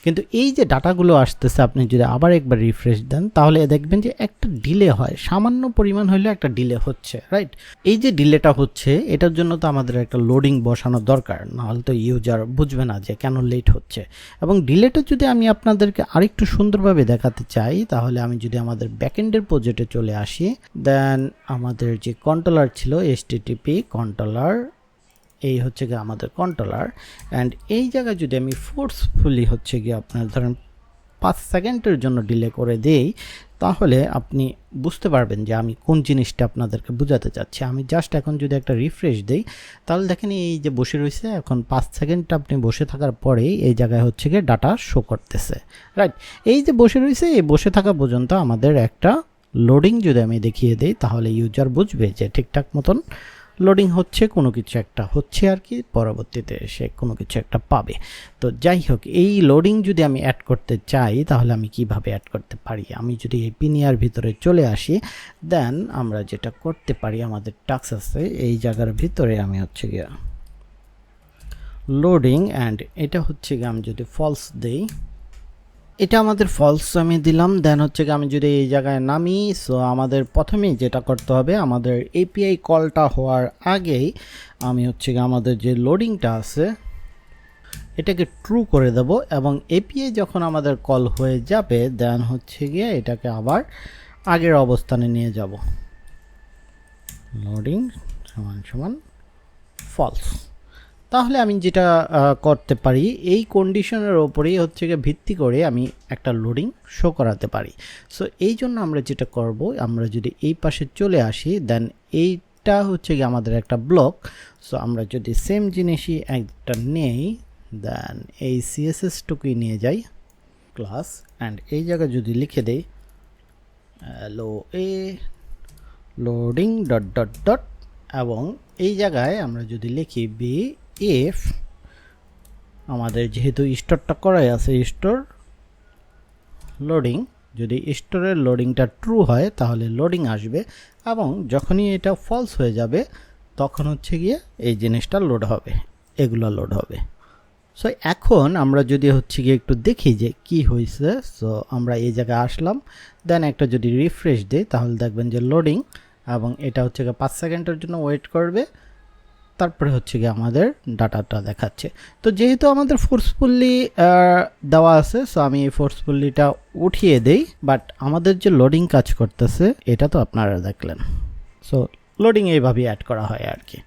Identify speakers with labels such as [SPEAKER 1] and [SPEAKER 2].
[SPEAKER 1] কিন্তু এই যে ডাটাগুলো আসতেছে আপনি যদি আবার একবার রিফ্রেশ দেন তাহলে দেখবেন যে একটা ডিলে হয়, সামান্য পরিমাণ হলেও একটা ডিলে হচ্ছে, রাইট? এই যে ডিলেটা হচ্ছে এটার জন্য তো আমাদের একটা লোডিং বসানো দরকার, নাহলে তো ইউজার বুঝবে না যে কেন লেট হচ্ছে। এবং ডিলেটা যদি আমি আপনাদেরকে আরেকটু সুন্দরভাবে দেখাতে চাই তাহলে আমি যদি আমাদের ব্যাকএন্ডের প্রজেক্টে চলে আসি, দেন আমাদের যে কন্ট্রোলার ছিল HTTP কন্ট্রোলার, এই হচ্ছে গিয়ে আমাদের কন্ট্রোলার, অ্যান্ড এই জায়গায় যদি আমি ফোর্সফুলি হচ্ছে গিয়ে আপনার ধরেন 5 সেকেন্ডের জন্য ডিলে করে দেই তাহলে আপনি বুঝতে পারবেন যে আমি কোন জিনিসটা আপনাদেরকে বোঝাতে চাচ্ছি। আমি জাস্ট এখন যদি একটা রিফ্রেশ দেই তাহলে দেখেন এই যে বসে রয়েছে, এখন 5 সেকেন্ড আপনি বসে থাকার পরেই এই জায়গায় হচ্ছে গিয়ে ডাটা শো করতেছে, রাইট? এই যে বসে রয়েছে এই বসে থাকা পর্যন্ত আমাদের একটা লোডিং যদি আমি দেখিয়ে দেই তাহলে ইউজার বুঝবে যে ঠিকঠাক মতন লোডিং হচ্ছে, কোনো কিছু একটা হচ্ছে আর কি, পরবর্তীতে সে কোনো কিছু একটা পাবে। তো যাই হোক, এই লোডিং যদি আমি অ্যাড করতে চাই তাহলে আমি কিভাবে অ্যাড করতে পারি? আমি যদি এই পিনিয়ার ভিতরে চলে আসি, দেন আমরা যেটা করতে পারি, আমাদের টাস্ক আছে এই জায়গার ভিতরে, আমি হচ্ছে গিয়ে লোডিং, অ্যান্ড এটা হচ্ছে গিয়ে আমি যদি ফলস দেই, এটা আমাদের ফলস আমি দিলাম। দেন হচ্ছে কি আমি যদি এই জায়গায় নামি, সো আমাদের প্রথমেই যেটা করতে হবে, আমাদের এপিআই কলটা হওয়ার আগেই আমি হচ্ছে কি আমাদের যে লোডিংটা আছে এটাকে ট্রু করে দেব, এবং এপিআই যখন আমাদের কল হয়ে যাবে দেন হচ্ছে গিয়ে এটাকে আবার আগের অবস্থানে নিয়ে যাব। লোডিং সমান সমান ফলস। তাহলে আমি যেটা করতে পারি, এই কন্ডিশনের ওপরেই হচ্ছে গিয়ে ভিত্তি করে আমি একটা লোডিং শো করাতে পারি। সো এই জন্য আমরা যেটা করব, আমরা যদি এই পাশে চলে আসি, দেন এইটা হচ্ছে গিয়ে আমাদের একটা ব্লক। সো আমরা যদি সেম জিনিসই একটা নেই, দেন এই সিএসএসটুকুই নিয়ে যাই ক্লাস, অ্যান্ড এই জায়গায় যদি লিখে দেই লোডিং ডট ডট ডট, এবং এই জায়গায় আমরা যদি লিখি বি ইফ আমাদের যেহেতু স্টোরটা করাই আছে, স্টোর লোডিং, যদি স্টোরের লোডিংটা ট্রু হয় তাহলে লোডিং আসবে, এবং যখনই এটা ফলস হয়ে যাবে তখন হচ্ছে গিয়ে এই জিনিসটা লোড হবে, এগুলো লোড হবে। সো এখন আমরা যদি হচ্ছে গিয়ে একটু দেখি যে কি হয়েছে, সো আমরা এই জায়গায় আসলাম, দেন একটা যদি রিফ্রেশ দিই তাহলে দেখবেন যে লোডিং, এবং এটা হচ্ছে গিয়ে 5 সেকেন্ডের জন্য ওয়েট করবে, তারপরে হচ্ছে গিয়ে আমাদের ডাটাটা দেখাচ্ছে। তো যেহেতু আমাদের ফোর্সফুলি দেওয়া আছে, সো আমি এই ফোর্সফুলিটা উঠিয়ে দেই, বাট আমাদের যে লোডিং কাজ করতেছে এটা তো আপনারা দেখলেন। সো লোডিং এইভাবেই অ্যাড করা হয় আর কি।